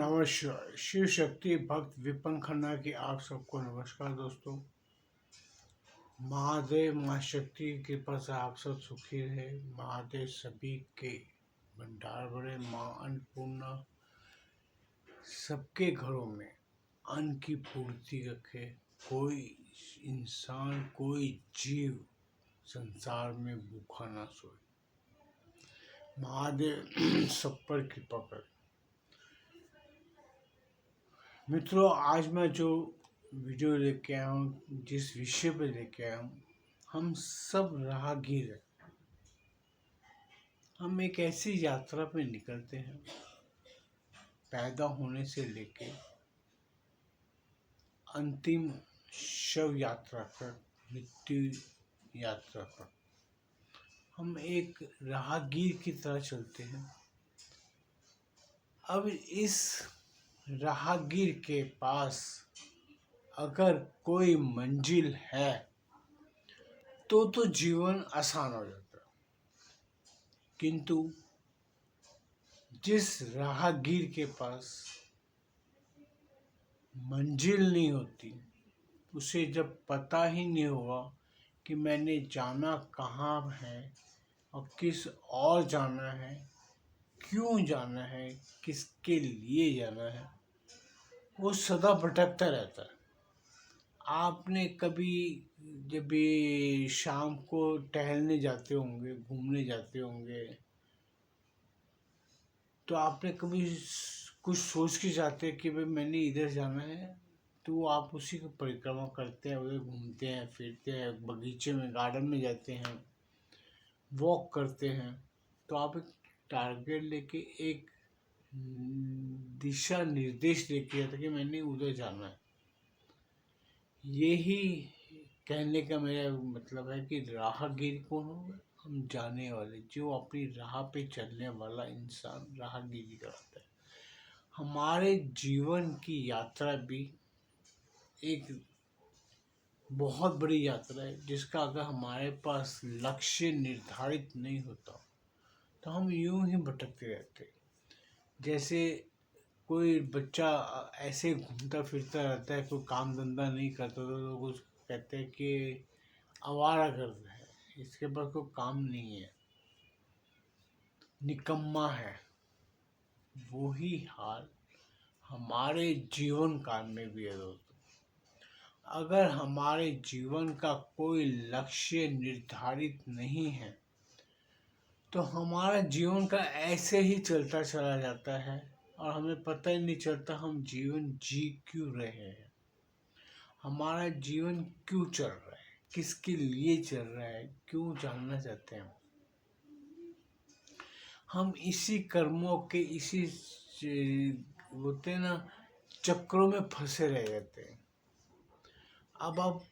नमस्कार। शिव शक्ति भक्त विपन खन्ना की आप सबको नमस्कार दोस्तों। महादेव माँ शक्ति की कृपा से आप सब सुखी रहे। महादेव सभी के भंडार भरे। माँ अन्नपूर्णा सबके घरों में अन्न की पूर्ति रखे। कोई इंसान कोई जीव संसार में भूखा ना सोए। महादेव सब पर कृपा करे। मित्रों, आज मैं जो वीडियो लेके आया हूँ, जिस विषय पे लेके आया हूँ, हम सब राहगीर हैं। हम एक ऐसी यात्रा पे निकलते हैं, पैदा होने से लेके अंतिम शव यात्रा पर, मृत्यु यात्रा पर हम एक राहगीर की तरह चलते हैं। अब इस राहगीर के पास अगर कोई मंजिल है तो जीवन आसान हो जाता है, किंतु जिस राहगीर के पास मंजिल नहीं होती, उसे जब पता ही नहीं होगा कि मैंने जाना कहाँ है और किस और जाना है, क्यों जाना है, किसके लिए जाना है, वो सदा भटकता रहता है। आपने कभी जब भी शाम को टहलने जाते होंगे, घूमने जाते होंगे, तो आपने कभी कुछ सोच के जाते हैं कि भाई मैंने इधर जाना है, तो आप उसी की परिक्रमा करते हैं, उधर घूमते हैं, फिरते हैं, बगीचे में, गार्डन में जाते हैं, वॉक करते हैं। तो आप एक टारगेट लेके, एक दिशा निर्देश लेके जाते कि मैंने उधर जाना है। यही कहने का मेरा मतलब है कि राहगीर कौन होगा? हम जाने वाले, जो अपनी राह पे चलने वाला इंसान राहगीरी करता है। हमारे जीवन की यात्रा भी एक बहुत बड़ी यात्रा है, जिसका अगर हमारे पास लक्ष्य निर्धारित नहीं होता तो हम यूं ही भटकते रहते। जैसे कोई बच्चा ऐसे घूमता फिरता रहता है, कोई काम धंधा नहीं करता, तो लोग उसको कहते हैं कि आवारागर्द है, इसके पास कोई काम नहीं है, निकम्मा है। वही हाल हमारे जीवन काल में भी है दोस्तों। अगर हमारे जीवन का कोई लक्ष्य निर्धारित नहीं है तो हमारा जीवन का ऐसे ही चलता चला जाता है और हमें पता ही नहीं चलता हम जीवन जी क्यों रहे हैं, हमारा जीवन क्यों चल रहा है, किसके लिए चल रहा है, क्यों जानना चाहते हैं। हम इसी कर्मों के, इसी होते हैं ना, चक्रों में फंसे रह जाते हैं। अब आप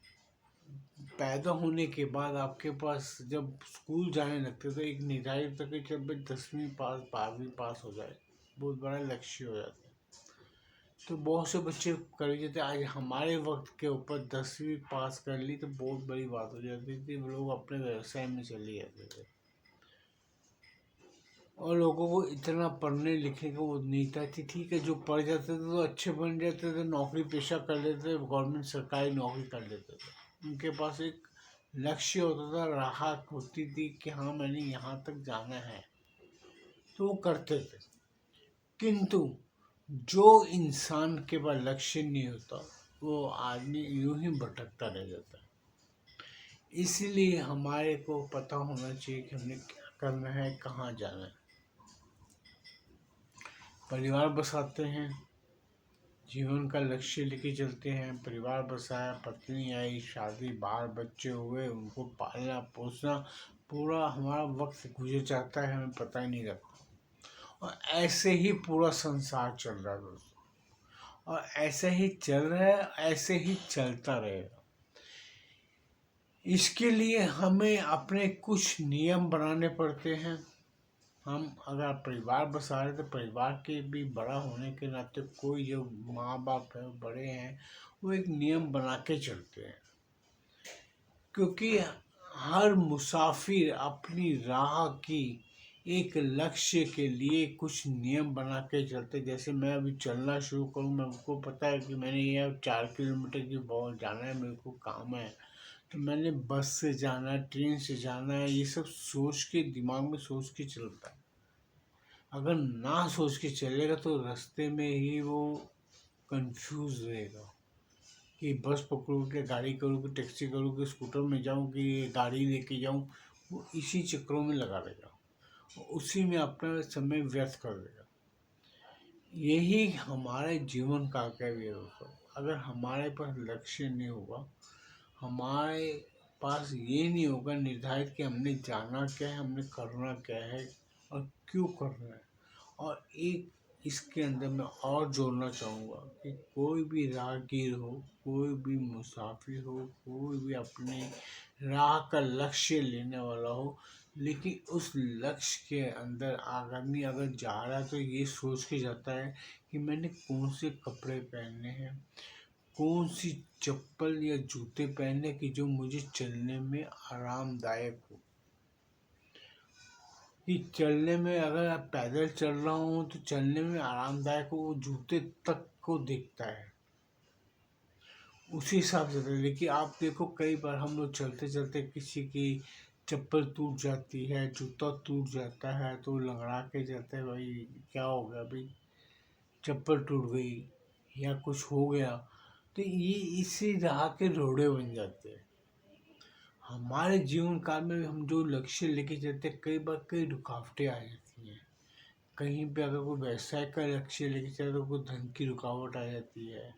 पैदा होने के बाद आपके पास जब स्कूल जाने लगते तो एक निर्धारित तक कि जब 10वीं पास, 12वीं पास हो जाए, बहुत बड़ा लक्ष्य हो जाता है। तो बहुत से बच्चे कर जाते। आज हमारे वक्त के ऊपर 10वीं पास कर ली तो बहुत बड़ी बात हो जाती थी, लोग अपने व्यवसाय में चले जाते थे और लोगों को इतना पढ़ने लिखने का वो नहीं था। ठीक है, जो पढ़ जाते थे तो अच्छे बन जाते थे, नौकरी पेशा कर लेते थे, गवर्नमेंट सरकारी नौकरी कर लेते थे। उनके पास एक लक्ष्य होता था, राह होती थी कि हाँ मैंने यहाँ तक जाना है, तो वो करते थे। किंतु जो इंसान के पास लक्ष्य नहीं होता, वो आदमी यूं ही भटकता रह जाता है। इसलिए हमारे को पता होना चाहिए कि हमें क्या करना है, कहाँ जाना है। परिवार बसाते हैं, जीवन का लक्ष्य लेके चलते हैं, परिवार बसाया, पत्नी आई, शादी, बाल बच्चे हुए, उनको पालना पोसना, पूरा हमारा वक्त गुजर जाता है, हमें पता ही नहीं लगता। और ऐसे ही पूरा संसार चल रहा है दोस्तों, और ऐसे ही चल रहा है, ऐसे ही चलता रहेगा। इसके लिए हमें अपने कुछ नियम बनाने पड़ते हैं। हम अगर परिवार बसा रहे तो परिवार के भी बड़ा होने के नाते कोई जो माँ बाप है, बड़े हैं, वो एक नियम बना के चलते हैं, क्योंकि हर मुसाफिर अपनी राह की एक लक्ष्य के लिए कुछ नियम बना के चलते। जैसे मैं अभी चलना शुरू करूँ, मेरे को पता है कि मैंने ये 4 किलोमीटर की बहुत जाना है, मेरे को काम है, तो मैंने बस से जाना है, ट्रेन से जाना है, ये सब सोच के दिमाग में सोच के चलता है। अगर ना सोच के चलेगा तो रास्ते में ही वो कंफ्यूज रहेगा कि बस पकड़ूँ कि गाड़ी करूँ कि टैक्सी करूँ कि स्कूटर में जाऊँ कि गाड़ी लेके जाऊँ। वो इसी चक्रों में लगा रहेगा, उसी में अपना समय व्यर्थ कर देगा। यही हमारे जीवन काल का भी है दोस्तों। अगर हमारे पास लक्ष्य नहीं होगा, हमारे पास ये नहीं होगा निर्धारित कि हमने जाना क्या है, हमने करना क्या है और क्यों करना है। और एक इसके अंदर मैं और जोड़ना चाहूँगा कि कोई भी राहगीर हो, कोई भी मुसाफिर हो, कोई भी अपने राह का लक्ष्य लेने वाला हो, लेकिन उस लक्ष्य के अंदर आगामी अगर जा रहा है तो ये सोच के जाता है कि मैंने कौन से कपड़े पहनने हैं, कौन सी चप्पल या जूते पहनने की जो मुझे चलने में आरामदायक हो। कि चलने में अगर आप पैदल चल रहा हूँ तो चलने में आरामदायक हो, वो जूते तक को देखता है उसी हिसाब से। लेकिन आप देखो कई बार हम लोग चलते चलते किसी की चप्पल टूट जाती है, जूता टूट जाता है, तो लंगड़ा के जाते हैं, भाई क्या हो गया भाई, चप्पल टूट गई या कुछ हो गया, तो ये इसी राह के रोड़े बन जाते हैं। हमारे जीवन काल में हम जो लक्ष्य लेके चलते हैं, कई बार कई रुकावटें आ जाती हैं। कहीं पे अगर कोई व्यवसाय का लक्ष्य लेके चले तो कोई धन की रुकावट आ जाती है,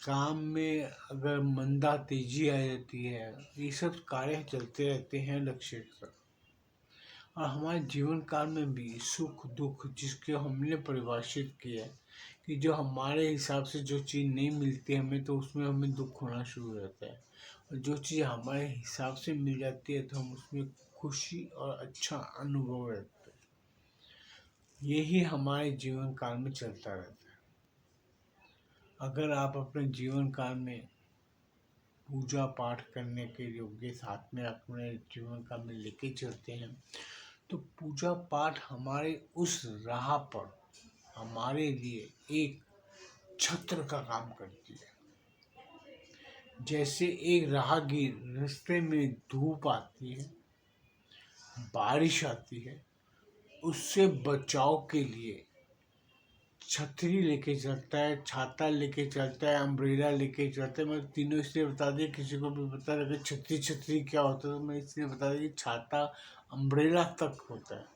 काम में अगर मंदा तेजी आ जाती है, ये सब कार्य चलते रहते हैं लक्ष्य के साथ। और हमारे जीवन काल में भी सुख दुख जिसके हमने परिभाषित किया है कि जो हमारे हिसाब से जो चीज़ नहीं मिलती हमें, तो उसमें हमें दुख होना शुरू हो जाता है। और जो चीज़ हमारे हिसाब से मिल जाती है तो हम उसमें खुशी और अच्छा अनुभव रहता है। यही हमारे जीवन काल में चलता रहता है। अगर आप अपने जीवन काल में पूजा पाठ करने के योग्य साथ में अपने जीवन काल में लेके चलते हैं, तो पूजा पाठ हमारे उस राह पर हमारे लिए एक छत्र का काम करती है। जैसे एक राहगीर रास्ते में धूप आती है, बारिश आती है, उससे बचाव के लिए छतरी लेके चलता है, छाता लेके चलता है, अम्ब्रेला लेके चलता है। मैं तीनों इसलिए बता दिया, किसी को भी पता लगे छतरी छतरी क्या होता है तो मैं इसलिए बता दिया कि छाता अम्ब्रेला तक होता है।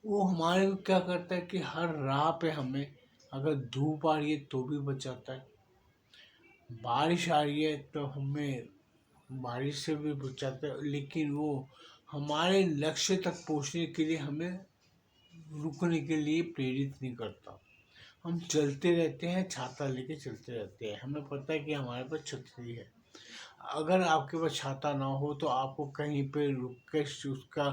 वो हमारे को क्या करता है कि हर राह पे हमें अगर धूप आ रही है तो भी बचाता है, बारिश आ रही है तो हमें बारिश से भी बचाता है, लेकिन वो हमारे लक्ष्य तक पहुंचने के लिए हमें रुकने के लिए प्रेरित नहीं करता। हम चलते रहते हैं, छाता लेके चलते रहते हैं, हमें पता है कि हमारे पास छतरी है। अगर आपके पास छाता ना हो तो आपको कहीं पे रुक के उसका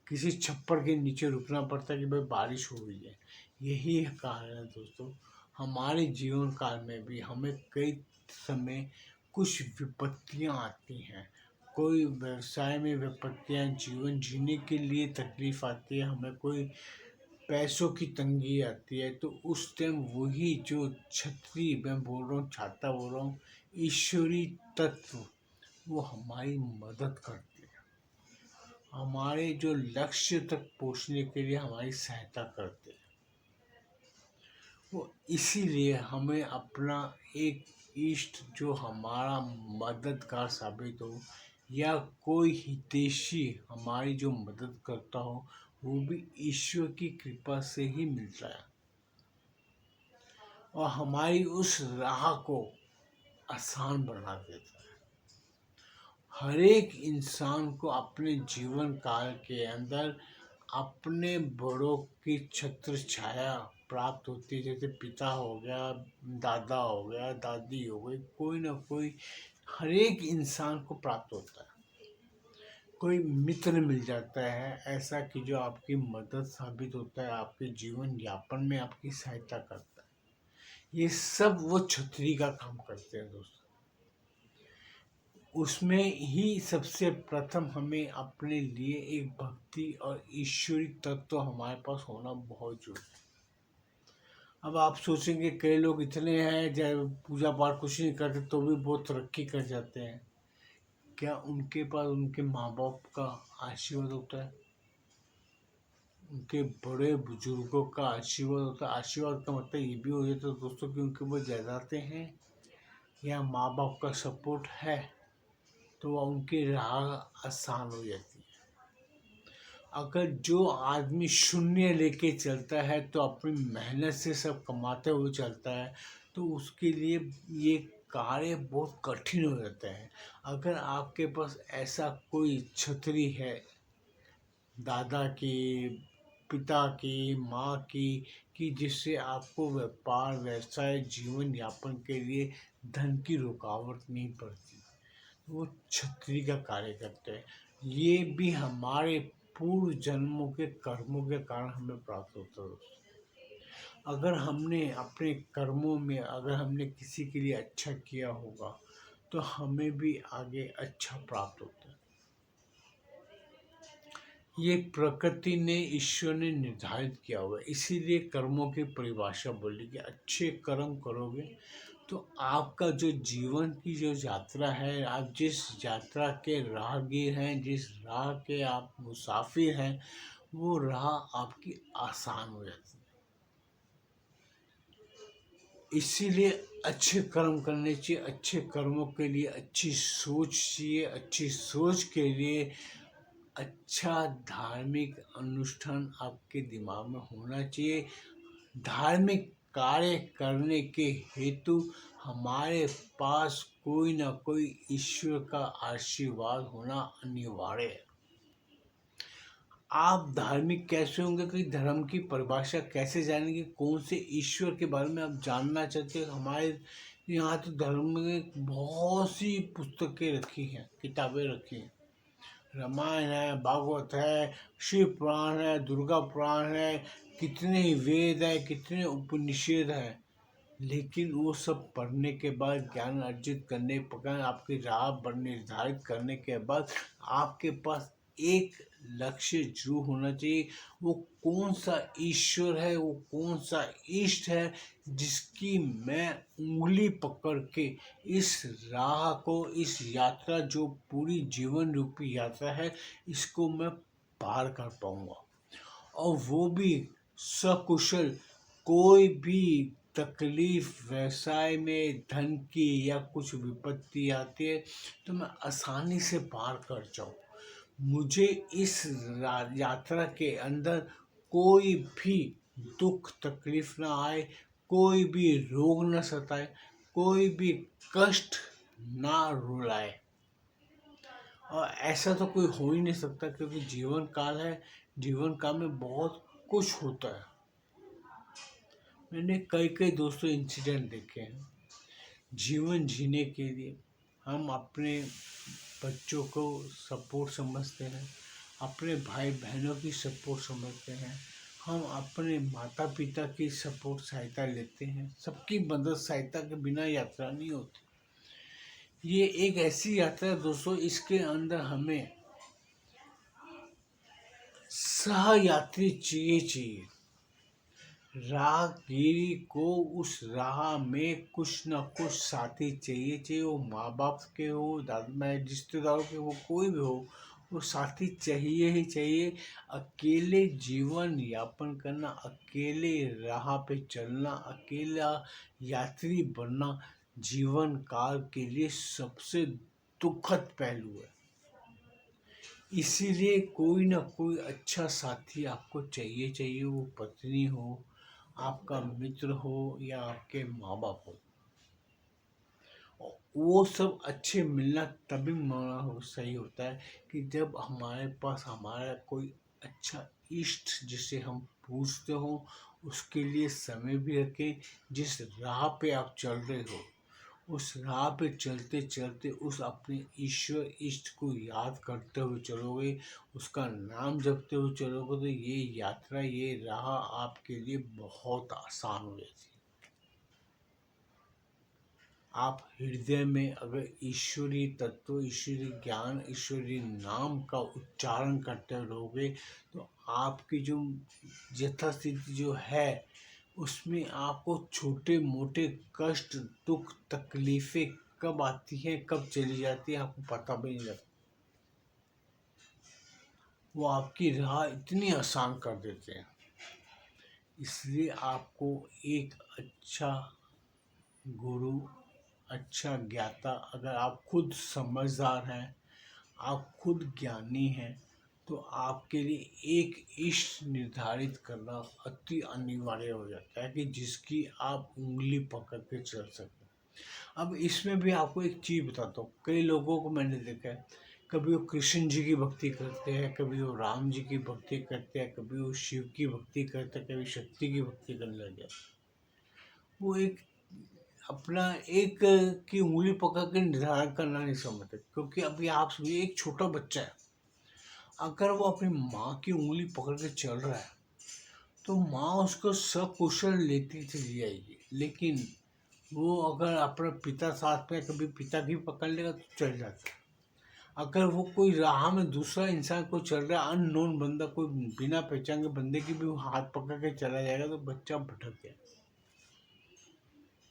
किसी छप्पर के नीचे रुकना पड़ता है कि भाई बारिश हो रही है। यही कारण है दोस्तों, हमारे जीवन काल में भी हमें कई समय कुछ विपत्तियां आती हैं। कोई व्यवसाय में विपत्तियां, जीवन जीने के लिए तकलीफ आती है, हमें कोई पैसों की तंगी आती है, तो उस टाइम वही जो छतरी मैं बोल रहा हूँ, छाता बोल रहा हूँ, ईश्वरीय तत्व वो हमारी मदद करते हैं, हमारे जो लक्ष्य तक पहुंचने के लिए हमारी सहायता करते हैं। वो इसीलिए हमें अपना एक इष्ट जो हमारा मददगार साबित हो, या कोई हितैषी हमारी जो मदद करता हो, वो भी ईश्वर की कृपा से ही मिलता है और हमारी उस राह को आसान बना देता है। हर एक इंसान को अपने जीवन काल के अंदर अपने बड़ों की छत्र छाया प्राप्त होती है। जैसे पिता हो गया, दादा हो गया, दादी हो गई, कोई ना कोई हर एक इंसान को प्राप्त होता है। कोई मित्र मिल जाता है ऐसा कि जो आपकी मदद साबित होता है, आपके जीवन यापन में आपकी सहायता करता है। ये सब वो छतरी का काम करते हैं दोस्तों। उसमें ही सबसे प्रथम हमें अपने लिए एक भक्ति और ईश्वरी तत्व हमारे पास होना बहुत जरूरी है। अब आप सोचेंगे कई लोग इतने हैं जब पूजा पाठ कुछ नहीं करते तो भी बहुत तरक्की कर जाते हैं। क्या उनके पास उनके माँ बाप का आशीर्वाद होता है? उनके बड़े बुजुर्गों का आशीर्वाद होता है? आशीर्वाद का मतलब ये भी हो जाता है दोस्तों कि उनके पास जायदादें हैं या माँ बाप का सपोर्ट है, तो उनकी राह आसान हो जाती है। अगर जो आदमी शून्य लेके चलता है तो अपनी मेहनत से सब कमाते हुए चलता है, तो उसके लिए ये कार्य बहुत कठिन हो जाता है। अगर आपके पास ऐसा कोई छतरी है, दादा की, पिता की, माँ की, कि जिससे आपको व्यापार व्यवसाय जीवन यापन के लिए धन की रुकावट नहीं पड़ती, वो छतरी का कार्य करते हैं। ये भी हमारे पूर्व जन्मों के कर्मों के कारण हमें प्राप्त होता है दोस्तों। अगर हमने अपने कर्मों में अगर हमने किसी के लिए अच्छा किया होगा तो हमें भी आगे अच्छा प्राप्त होता है। ये प्रकृति ने, ईश्वर ने निर्धारित किया हुआ है। इसीलिए कर्मों की परिभाषा बोली कि अच्छे कर्म करोगे तो आपका जो जीवन की जो यात्रा है, आप जिस यात्रा के राहगीर हैं, जिस राह के आप मुसाफिर हैं, वो राह आपकी आसान हो जाती है। इसीलिए अच्छे कर्म करने चाहिए। अच्छे कर्मों के लिए अच्छी सोच चाहिए। अच्छी सोच के लिए अच्छा धार्मिक अनुष्ठान आपके दिमाग में होना चाहिए। धार्मिक कार्य करने के हेतु हमारे पास कोई ना कोई ईश्वर का आशीर्वाद होना अनिवार्य है। आप धार्मिक कैसे होंगे कि धर्म की परिभाषा कैसे जानेंगे, कौन से ईश्वर के बारे में आप जानना चाहते हैं? हमारे यहाँ तो धर्म में बहुत सी पुस्तकें रखी हैं, किताबें रखी हैं। रामायण है, भागवत है, शिव पुराण है, दुर्गा पुराण है, कितने ही वेद है, कितने उपनिषद है। लेकिन वो सब पढ़ने के बाद, ज्ञान अर्जित करने पर, आपकी राह पर निर्धारित करने के बाद आपके पास एक लक्ष्य जरूर होना चाहिए। वो कौन सा ईश्वर है, वो कौन सा इष्ट है जिसकी मैं उंगली पकड़ के इस राह को, इस यात्रा जो पूरी जीवन रूपी यात्रा है, इसको मैं पार कर पाऊंगा। और वो भी सकुशल। कोई भी तकलीफ व्यवसाय में, धन की या कुछ विपत्ति आती है तो मैं आसानी से पार कर जाऊं। मुझे इस यात्रा के अंदर कोई भी दुख तकलीफ ना आए, कोई भी रोग न सताए, कोई भी कष्ट ना रुलाए। और ऐसा तो कोई हो ही नहीं सकता, क्योंकि जीवन काल है। जीवन काल में बहुत कुछ होता है। मैंने कई कई दोस्तों इंसिडेंट देखे हैं। जीवन जीने के लिए हम अपने बच्चों को सपोर्ट समझते हैं, अपने भाई बहनों की सपोर्ट समझते हैं, हम अपने माता पिता की सपोर्ट सहायता लेते हैं। सबकी मदद सहायता के बिना यात्रा नहीं होती। ये एक ऐसी यात्रा है दोस्तों, इसके अंदर हमें सह यात्री चाहिए। राहगीरी को उस राह में कुछ न कुछ साथी चाहिए वो माँ बाप के हो, दादा रिश्तेदारों के हो, कोई भी हो, वो साथी चाहिए ही चाहिए। अकेले जीवन यापन करना, अकेले राह पे चलना, अकेला यात्री बनना जीवन काल के लिए सबसे दुखद पहलू है। इसीलिए कोई ना कोई अच्छा साथी आपको चाहिए। वो पत्नी हो, आपका मित्र हो, या आपके माँ बाप हो। वो सब अच्छे मिलना तभी सही होता है कि जब हमारे पास हमारा कोई अच्छा इष्ट जिसे हम पूछते हो, उसके लिए समय भी रखें। जिस राह पे आप चल रहे हो, उस राह पे चलते चलते उस अपने ईश्वर इष्ट को याद करते हुए चलोगे, उसका नाम जपते हुए चलोगे, तो ये यात्रा, ये राह आपके लिए बहुत आसान हो जाती है। आप हृदय में अगर ईश्वरीय तत्व, ईश्वरीय ज्ञान, ईश्वरीय नाम का उच्चारण करते रहोगे तो आपकी जो यथास्थिति जो है उसमें आपको छोटे मोटे कष्ट, दुख, तकलीफें कब आती हैं कब चली जाती है आपको पता भी नहीं लगता। वो आपकी राह इतनी आसान कर देते हैं। इसलिए आपको एक अच्छा गुरु, अच्छा ज्ञाता, अगर आप खुद समझदार हैं, आप खुद ज्ञानी हैं, तो आपके लिए एक इष्ट निर्धारित करना अति अनिवार्य हो जाता है कि जिसकी आप उंगली पकड़ के चल सकें। अब इसमें भी आपको एक चीज़ बताता हूँ, कई लोगों को मैंने देखा है, कभी वो कृष्ण जी की भक्ति करते हैं, कभी वो राम जी की भक्ति करते हैं, कभी वो शिव की भक्ति करते हैं, कभी शक्ति की भक्ति करने लग जाते हैं। वो एक अपना एक की उंगली पकड़ के निर्धारण करना नहीं समझते, क्योंकि अभी आप समझिए एक छोटा बच्चा है, अगर वो अपनी माँ की उंगली पकड़ के चल रहा है तो माँ उसको सकुशल लेती चली जाएगी, लेकिन वो अगर अपना पिता साथ में कभी पिता की पकड़ लेगा तो चल जाता है। अगर वो कोई राह में दूसरा इंसान को चल रहा है, अननोन बंदा, कोई बिना पहचान के बंदे की भी वो हाथ पकड़ के चला जाएगा तो बच्चा भटक गया,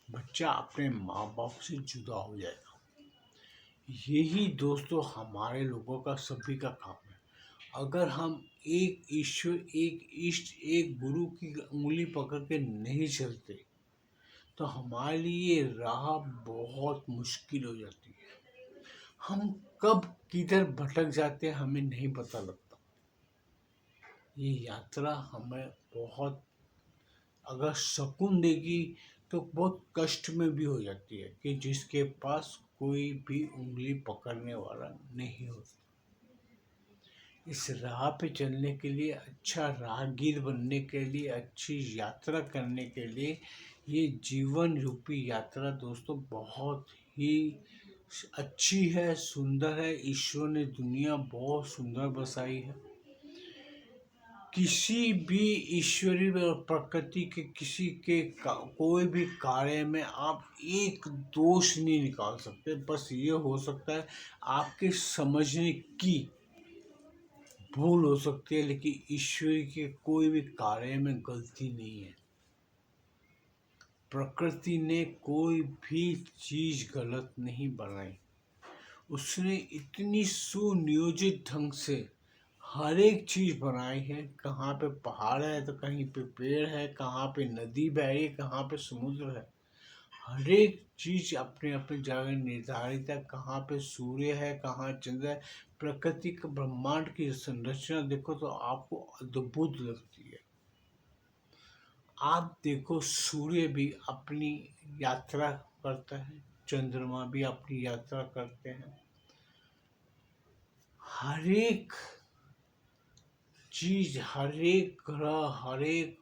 बच्चा अपने माँ बाप से जुदा हो जाएगा। यही दोस्तों हमारे लोगों का सभी का काम है। अगर हम एक ईश्वर, एक इष्ट, एक गुरु की उंगली पकड़ के नहीं चलते तो हमारे लिए राह बहुत मुश्किल हो जाती है। हम कब किधर भटक जाते हैं हमें नहीं पता लगता। ये यात्रा हमें बहुत अगर सुकून देगी तो बहुत कष्ट में भी हो जाती है कि जिसके पास कोई भी उंगली पकड़ने वाला नहीं होता। इस राह पे चलने के लिए, अच्छा राहगीर बनने के लिए, अच्छी यात्रा करने के लिए, ये जीवन रूपी यात्रा दोस्तों बहुत ही अच्छी है, सुंदर है। ईश्वर ने दुनिया बहुत सुंदर बसाई है। किसी भी ईश्वरीय प्रकृति के किसी के कोई भी कार्य में आप एक दोष नहीं निकाल सकते। बस ये हो सकता है आपके समझने की भूल हो सकती है, लेकिन ईश्वर के कोई भी कार्य में गलती नहीं है। प्रकृति ने कोई भी चीज गलत नहीं बनाई। उसने इतनी सुनियोजित ढंग से हर एक चीज बनाई है। कहाँ पे पहाड़ है तो कहीं पे पेड़ है, कहाँ पे नदी बह रही है, कहाँ पे समुद्र है। हर एक चीज अपने अपने जगह निर्धारित है। कहाँ पे सूर्य है, कहाँ चंद्र है। प्रकृति का ब्रह्मांड की संरचना देखो तो आपको अद्भुत लगती है। आप देखो सूर्य भी अपनी यात्रा करता है, चंद्रमा भी अपनी यात्रा करते हैं। हर एक चीज, हर एक ग्रह, हर एक,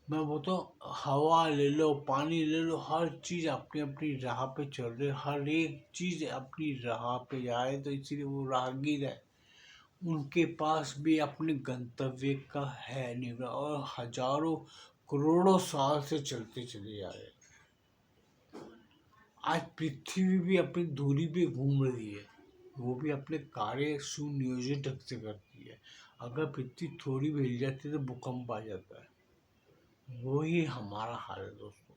मैं बोलता हूँ हवा ले लो, पानी ले लो, हर चीज अपनी अपनी राह पे चल रही है। हर एक चीज अपनी राह पे जाए तो इसीलिए वो राहगीर है। उनके पास भी अपने गंतव्य का है निगरान, और हजारों करोड़ों साल से चलते चले जा रहे हैं। आज पृथ्वी भी अपनी दूरी पे घूम रही है, वो भी अपने कार्य सुनियोजित ढंग से करती है। अगर पृथ्वी थोड़ी भी हिल जाती है तो भूकंप आ जाता है। वही हमारा हाल है दोस्तों।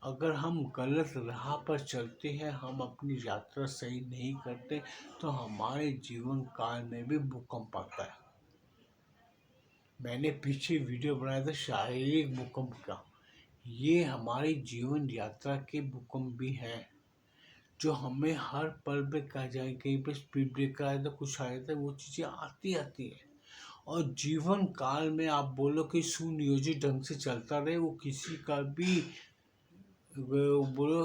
अगर हम गलत राह पर चलते हैं, हम अपनी यात्रा सही नहीं करते तो हमारे जीवन काल में भी भूकंप आता है। मैंने पीछे वीडियो बनाया था शारीरिक भूकंप का। ये हमारी जीवन यात्रा के भूकंप भी हैं, जो हमें हर पल पे कहा जाए, कहीं पे स्पीड ब्रेकर आया तो कुछ आया था, वो चीज़ें आती है। और जीवन काल में आप बोलो कि सुनियोजित ढंग से चलता रहे, वो किसी का भी वो बोलो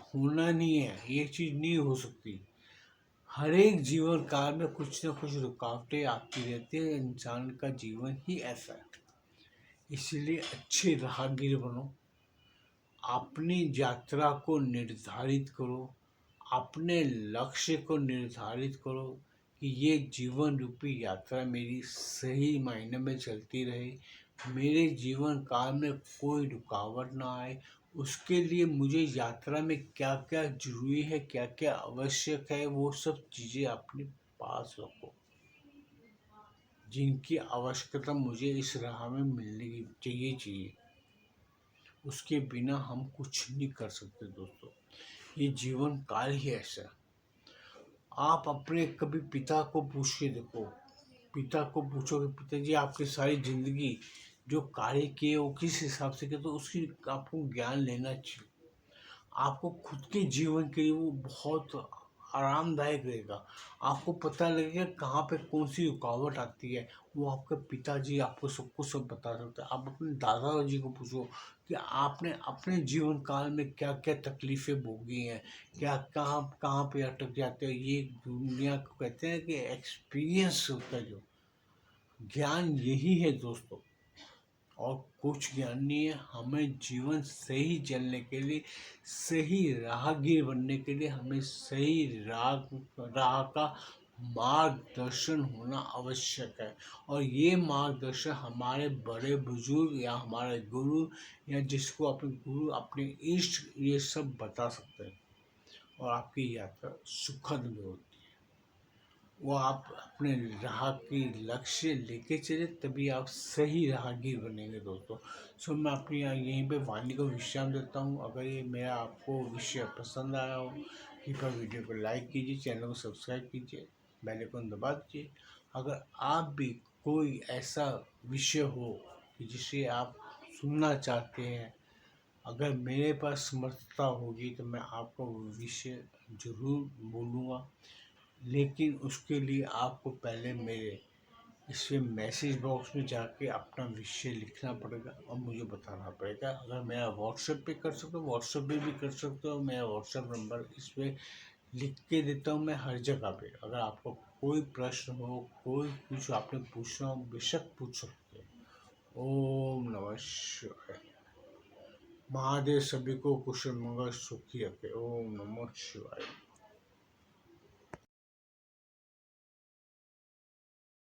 होना नहीं है, ये चीज़ नहीं हो सकती। हर एक जीवन काल में कुछ न कुछ रुकावटें आती रहती है। इंसान का जीवन ही ऐसा है। इसीलिए अच्छे राहगीर बनो, अपनी यात्रा को निर्धारित करो, अपने लक्ष्य को निर्धारित करो कि ये जीवन रूपी यात्रा मेरी सही मायने में चलती रहे। मेरे जीवन काल में कोई रुकावट ना आए, उसके लिए मुझे यात्रा में क्या क्या जरूरी है, क्या क्या आवश्यक है, वो सब चीज़ें अपने पास रखो, जिनकी आवश्यकता मुझे इस राह में मिलने की चाहिए। उसके बिना हम कुछ नहीं कर सकते दोस्तों। ये जीवन काल ही ऐसा है। आप अपने कभी पिता को पूछ के देखो, पिता को पूछोगे पिताजी आपकी सारी जिंदगी जो कार्य किए वो किस हिसाब से किए, तो उसकी आपको ज्ञान लेना चाहिए। आपको खुद के जीवन के लिए वो बहुत आरामदायक रहेगा। आपको पता लगेगा कहाँ पे कौन सी रुकावट आती है, वो आपके पिताजी आपको सब कुछ सब बता सकते हैं। आप अपने दादाजी को पूछो कि आपने अपने जीवन काल में क्या क्या तकलीफ़ें भोगी हैं, क्या कहाँ कहाँ पे अटक जाते हैं। ये दुनिया को कहते हैं कि एक्सपीरियंस होता है, जो ज्ञान यही है दोस्तों, और कुछ ज्ञान नहीं है। हमें जीवन सही चलने के लिए, सही राहगीर बनने के लिए हमें सही राह का मार्गदर्शन होना आवश्यक है। और ये मार्गदर्शन हमारे बड़े बुजुर्ग या हमारे गुरु या जिसको अपने गुरु अपने इष्ट ये सब बता सकते हैं, और आपकी यात्रा सुखद में होती है। वो आप अपने राह की लक्ष्य लेके चले, तभी आप सही राहगीर बनेंगे दोस्तों। सो मैं अपनी यहाँ यहीं पे वाणी को विश्राम देता हूँ। अगर ये मेरा आपको विषय पसंद आया हो, कृपया वीडियो को लाइक कीजिए, चैनल को सब्सक्राइब कीजिए, बेल आइकन दबा दीजिए। अगर आप भी कोई ऐसा विषय हो कि जिसे आप सुनना चाहते हैं, अगर मेरे पास समर्थता होगी तो मैं आपको विषय जरूर बोलूँगा। लेकिन उसके लिए आपको पहले मेरे इसमें मैसेज बॉक्स में जाके अपना विषय लिखना पड़ेगा और मुझे बताना पड़ेगा। अगर मेरा व्हाट्सएप पे कर सकते हो, व्हाट्सएप पे भी कर सकते हो। मेरा व्हाट्सएप नंबर इस पर लिख के देता हूँ मैं हर जगह पे। अगर आपको कोई प्रश्न हो, कोई कुछ आपने पूछना हो, बेशक पूछ सकते हो। ओम नमः शिवाय। महादेव सभी को कुशल मंगल सुखी रखे। ओम नमः शिवाय।